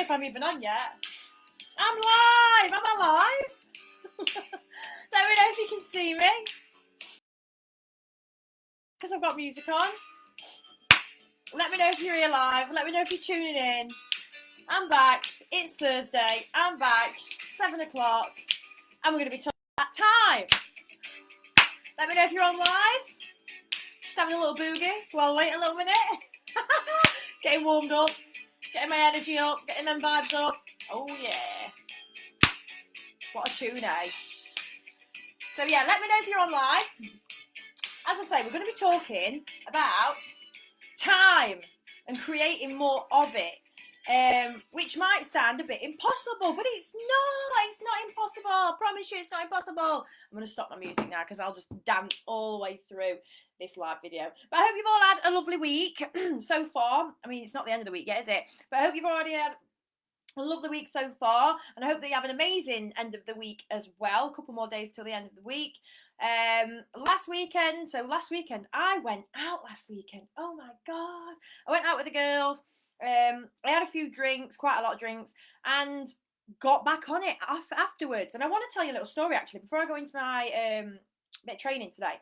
if I'm even on yet. I'm live! Am I live? Let me know if you can see me. Because I've got music on. Let me know if you're here live. Let me know if you're tuning in. I'm back. It's Thursday. I'm back. 7 o'clock. And we're going to be talking about time. Let me know if you're on live. Just having a little boogie. Well, wait a little minute. Getting warmed up. Getting my energy up. Getting them vibes up. Oh, yeah. What a tune, eh? So, yeah, let me know if you're on live. As I say, we're going to be talking about time and creating more of it, which might sound a bit impossible, but it's not impossible. I promise you it's not impossible. I'm going to stop my music now because I'll just dance all the way through this live video. But I hope you've all had a lovely week so far. I mean, it's not the end of the week yet, is it? But I hope you've already had a lovely week so far, and I hope that you have an amazing end of the week as well. A couple more days till the end of the week. Last weekend I went out last weekend. Oh my god, I went out with the girls. I had a few drinks, quite a lot of drinks, and got back on it afterwards. And I want to tell you a little story actually before I go into my bit of training today.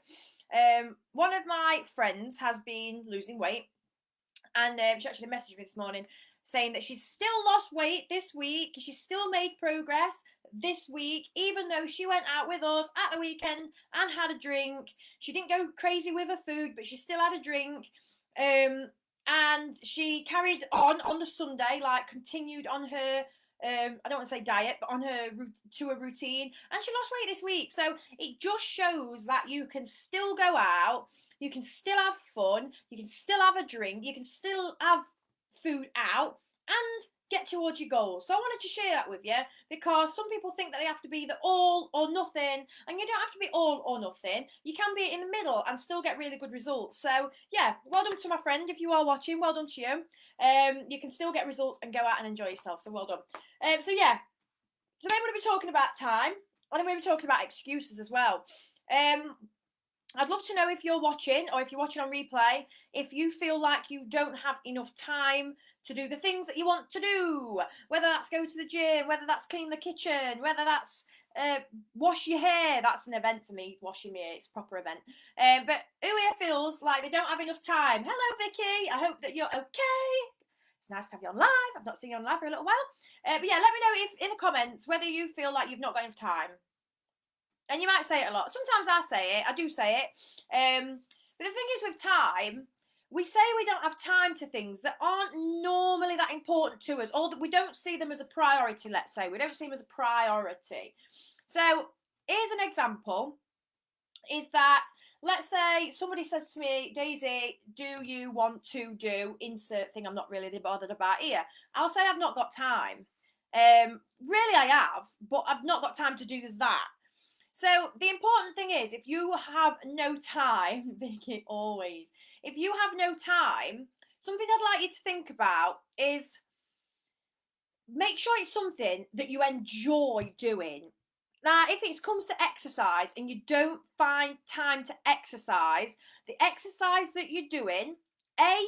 One of my friends has been losing weight, and she actually messaged me this morning saying that she's still lost weight this week. She's still made progress this week, even though she went out with us at the weekend and had a drink. She didn't go crazy with her food, but she still had a drink. And she carried on the Sunday, like continued on her, I don't want to say diet, but on her to a routine. And she lost weight this week. So it just shows that you can still go out, you can still have fun, you can still have a drink, you can still have food out and get towards your goals. So I wanted to share that with you because some people think that they have to be the all or nothing, and you don't have to be all or nothing. You can be in the middle and still get really good results. So yeah, well done to my friend. If you are watching, well done to you. You can still get results and go out and enjoy yourself. So well done. So yeah, today I'm going to be talking about time, and I'm going to be talking about excuses as well. I'd love to know if you're watching or if you're watching on replay, if you feel like you don't have enough time to do the things that you want to do, whether that's go to the gym, whether that's clean the kitchen, whether that's wash your hair. That's an event for me, washing my hair. It's a proper event. But who here feels like they don't have enough time? Hello, Vicky. I hope that you're okay. It's nice to have you on live. I've not seen you on live for a little while. But yeah, let me know if in the comments whether you feel like you've not got enough time. And you might say it a lot. Sometimes I say it. I do say it. But the thing is with time, we say we don't have time to things that aren't normally that important to us, or that we don't see them as a priority, let's say. We don't see them as a priority. So here's an example, is that, let's say somebody says to me, Daisy, do you want to do insert thing I'm not really bothered about here? I'll say I've not got time. Really I have, but I've not got time to do that. So the important thing is, if you have no time, Vicky, always, if you have no time, something I'd like you to think about is make sure it's something that you enjoy doing. Now, if it comes to exercise and you don't find time to exercise, the exercise that you're doing, A,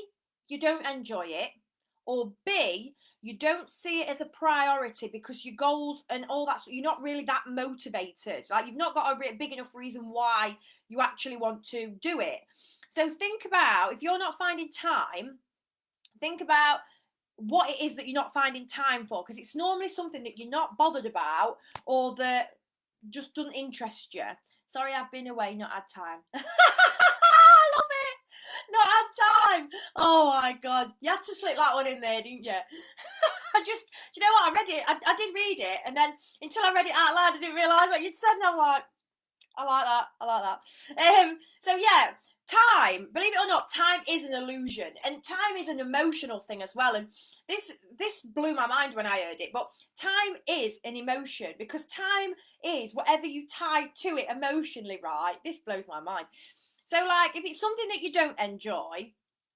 you don't enjoy it, or B, you don't see it as a priority because your goals and all that, you're not really that motivated. Like, you've not got a big enough reason why you actually want to do it. So think about, if you're not finding time, think about what it is that you're not finding time for, because it's normally something that you're not bothered about or that just doesn't interest you. Sorry, I've been away, not had time. I love it. Not had time. Oh my god, you had to slip that one in there, didn't you? You know what, I read it, I did read it, and then until I read it out loud I didn't realise what you'd said, and I'm like, I like that. So yeah, time, believe it or not, time is an illusion, and time is an emotional thing as well. And this blew my mind when I heard it, but time is an emotion, because time is whatever you tie to it emotionally, right? This blows my mind. So like, if it's something that you don't enjoy,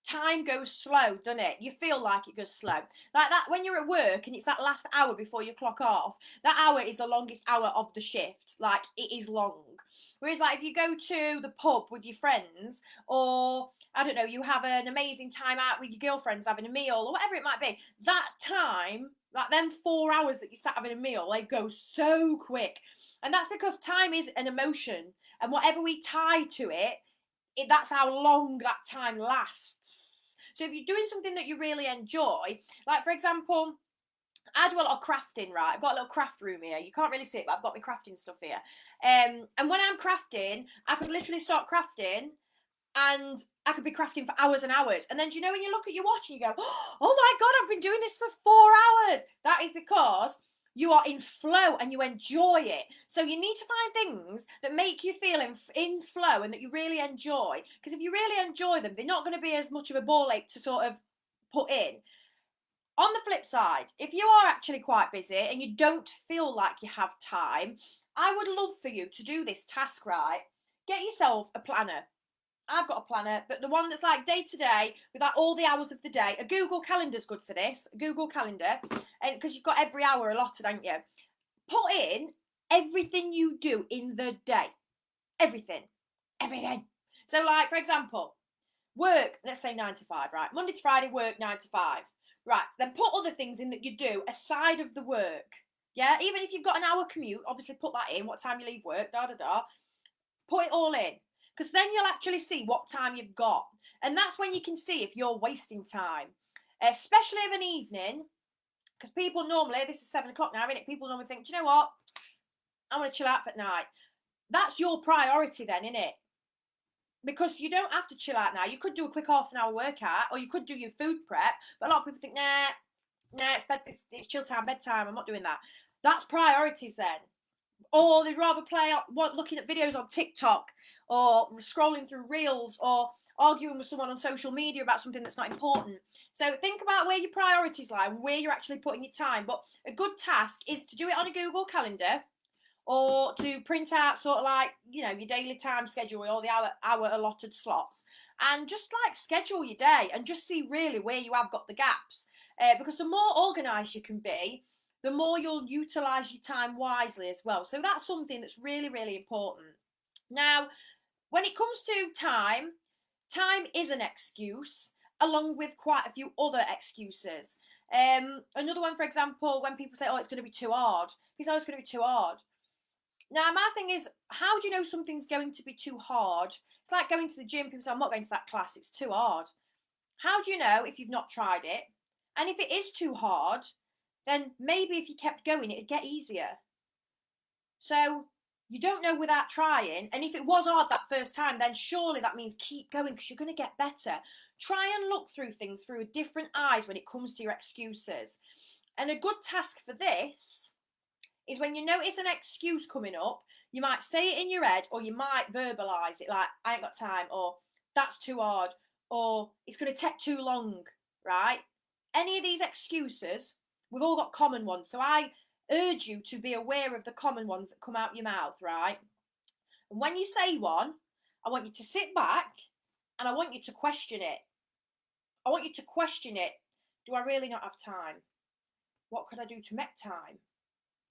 time goes slow, doesn't it? You feel like it goes slow. Like that when you're at work and it's that last hour before you clock off, that hour is the longest hour of the shift. Like, it is long. Whereas like if you go to the pub with your friends, or I don't know, you have an amazing time out with your girlfriends having a meal or whatever it might be, that time Like them 4 hours that you sat having a meal, they go so quick. And that's because time is an emotion. And whatever we tie to it, that's how long that time lasts. So if you're doing something that you really enjoy, like for example, I do a lot of crafting, right? I've got a little craft room here. You can't really see it, but I've got my crafting stuff here. And when I'm crafting, I could literally start crafting and I could be crafting for hours and hours. And then do you know when you look at your watch and you go, oh my God, I've been doing this for 4 hours. That is because you are in flow and you enjoy it. So you need to find things that make you feel in flow and that you really enjoy. Because if you really enjoy them, they're not going to be as much of a ball ache to sort of put in. On the flip side, if you are actually quite busy and you don't feel like you have time, I would love for you to do this task, right? Get yourself a planner. I've got a planner, but the one that's like day to day with like all the hours of the day. A Google Calendar's good for this. A Google Calendar, and because you've got every hour allotted, haven't you? Put in everything you do in the day. Everything. Everything. So, like, for example, work, let's say 9 to 5, right? Monday to Friday, work 9 to 5. Right, then put other things in that you do aside of the work. Yeah, even if you've got an hour commute, obviously put that in, what time you leave work, da da da. Put it all in. Because then you'll actually see what time you've got. And that's when you can see if you're wasting time. Especially of an evening. Because people normally, this is 7 o'clock now, isn't it? People normally think, do you know what? I want to chill out at night. That's your priority then, isn't it? Because you don't have to chill out now. You could do a quick half an hour workout, or you could do your food prep. But a lot of people think, nah, it's chill time, bedtime. I'm not doing that. That's priorities then. Or they'd rather play looking at videos on TikTok, or scrolling through reels, or arguing with someone on social media about something that's not important. So think about where your priorities lie, where you're actually putting your time. But a good task is to do it on a Google Calendar, or to print out sort of like, you know, your daily time schedule with all the hour allotted slots, and just like schedule your day and just see really where you have got the gaps. Because the more organised you can be, the more you'll utilise your time wisely as well. So that's something that's really, really important. Now, when it comes to time, time is an excuse, along with quite a few other excuses. Another one, for example, when people say, oh, it's going to be too hard. People say, oh, it's going to be too hard. Now, my thing is, how do you know something's going to be too hard? It's like going to the gym. People say, I'm not going to that class, it's too hard. How do you know if you've not tried it? And if it is too hard, then maybe if you kept going, it'd get easier. So you don't know without trying. And if it was hard that first time, then surely that means keep going because you're going to get better. Try and look through things through different eyes when it comes to your excuses. And a good task for this is when you notice an excuse coming up, you might say it in your head, or you might verbalise it like, I ain't got time, or that's too hard, or it's going to take too long, right? Any of these excuses, we've all got common ones. So I urge you to be aware of the common ones that come out your mouth, right? And when you say one, I want you to sit back and I want you to question it. I want you to question it. Do I really not have time? What could I do to make time?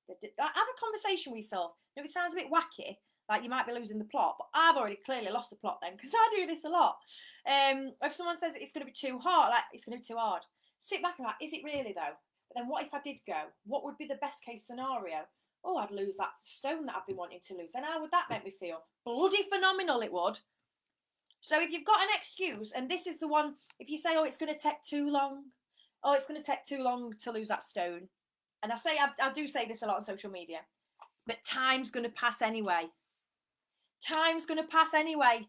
Have a conversation with yourself. Now, it sounds a bit wacky, like you might be losing the plot, but I've already clearly lost the plot then, because I do this a lot. If someone says it's going to be too hard, like, it's going to be too hard, sit back and like, is it really though? But then what if I did go? What would be the best case scenario? Oh, I'd lose that stone that I've been wanting to lose. Then how would that make me feel? Bloody phenomenal it would. So if you've got an excuse, and this is the one, if you say, oh, it's going to take too long, oh, it's going to take too long to lose that stone, and I do say this a lot on social media, but time's going to pass anyway. Time's going to pass anyway.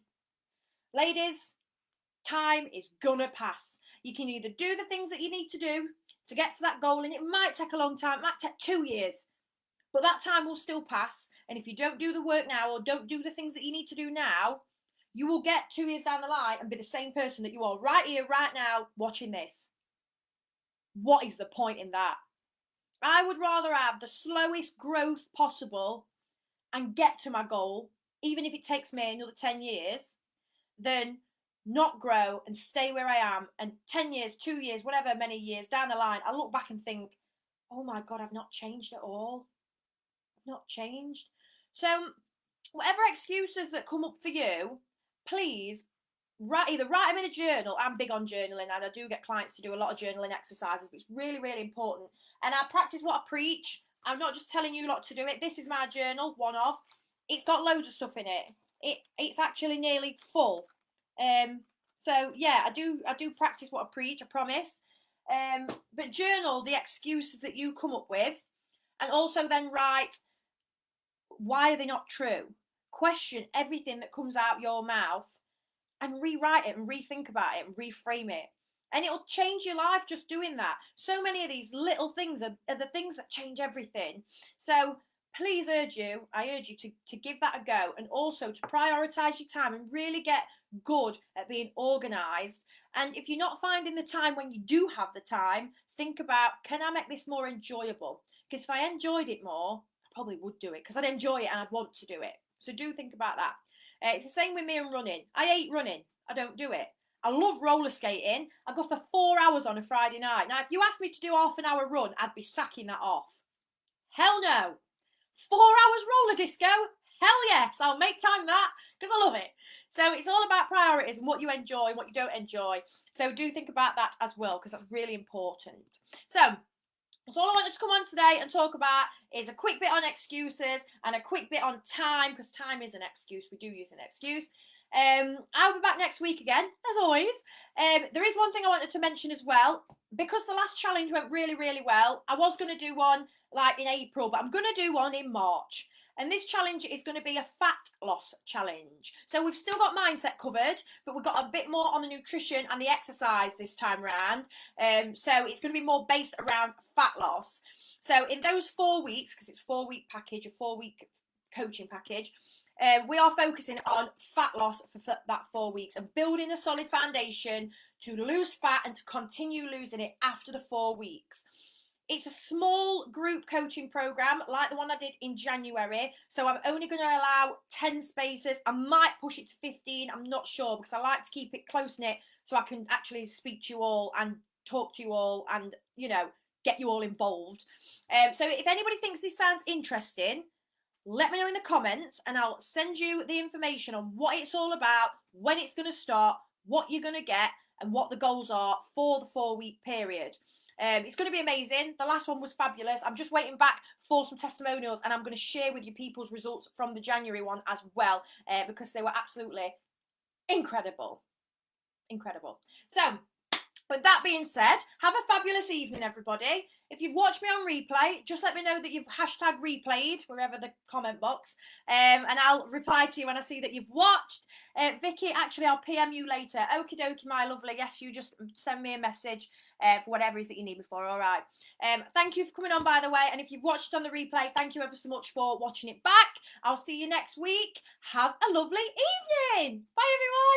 Ladies, time is going to pass. You can either do the things that you need to do to get to that goal, and it might take a long time, it might take 2 years, but that time will still pass. And if you don't do the work now, or don't do the things that you need to do now, you will get 2 years down the line and be the same person that you are right here, right now, watching this. What is the point in that? I would rather have the slowest growth possible and get to my goal, even if it takes me another 10 years, than not grow and stay where I am. And 10 years, 2 years, whatever many years down the line, I look back and think, oh my God, I've not changed at all. I've not changed. So, whatever excuses that come up for you, please either write them in a journal. I'm big on journaling, and I do get clients to do a lot of journaling exercises, but it's really, really important. And I practice what I preach. I'm not just telling you lot to do it. This is my journal, one of. It's got loads of stuff in it. It's actually nearly full. So yeah, I do practice what I preach, I promise. But journal the excuses that you come up with, and also then write, why are they not true? Question everything that comes out your mouth, and rewrite it and rethink about it and reframe it. And it'll change your life just doing that. So many of these little things are the things that change everything. So please I urge you to give that a go, and also to prioritise your time and really get good at being organised. And if you're not finding the time when you do have the time, think about, can I make this more enjoyable? Because if I enjoyed it more, I probably would do it, because I'd enjoy it and I'd want to do it. So do think about that. It's the same with me and running. I hate running. I don't do it. I love roller skating. I go for 4 hours on a Friday night. Now, if you asked me to do half an hour run, I'd be sacking that off. Hell no. 4 hours roller disco? Hell yes. I'll make time that, because I love it. So it's all about priorities and what you enjoy and what you don't enjoy. So do think about that as well, because that's really important. So all I wanted to come on today and talk about is a quick bit on excuses and a quick bit on time, because time is an excuse. We do use an excuse. I'll be back next week again, as always. There is one thing I wanted to mention as well. Because the last challenge went really, really well, I was going to do one like in April, but I'm going to do one in March. And this challenge is going to be a fat loss challenge. So we've still got mindset covered, but we've got a bit more on the nutrition and the exercise this time around. So it's going to be more based around fat loss. So in those 4 weeks, because it's a 4-week package, a 4-week coaching package, we are focusing on fat loss for that 4 weeks and building a solid foundation to lose fat and to continue losing it after the 4 weeks. It's a small group coaching program like the one I did in January. So I'm only going to allow 10 spaces. I might push it to 15. I'm not sure, because I like to keep it close-knit so I can actually speak to you all and talk to you all and, get you all involved. So if anybody thinks this sounds interesting, let me know in the comments and I'll send you the information on what it's all about, when it's going to start, what you're going to get, and what the goals are for the 4-week period. It's going to be amazing. The last one was fabulous. I'm just waiting back for some testimonials, and I'm going to share with you people's results from the January one as well, because they were absolutely incredible. Incredible. So, with that being said, have a fabulous evening, everybody. If you've watched me on replay, just let me know that you've hashtag replayed wherever the comment box, and I'll reply to you when I see that you've watched. Vicky, actually, I'll PM you later. Okie dokie, my lovely. Yes, you just send me a message for whatever it is that you need me for. All right. Thank you for coming on, by the way. And if you've watched it on the replay, thank you ever so much for watching it back. I'll see you next week. Have a lovely evening. Bye, everyone.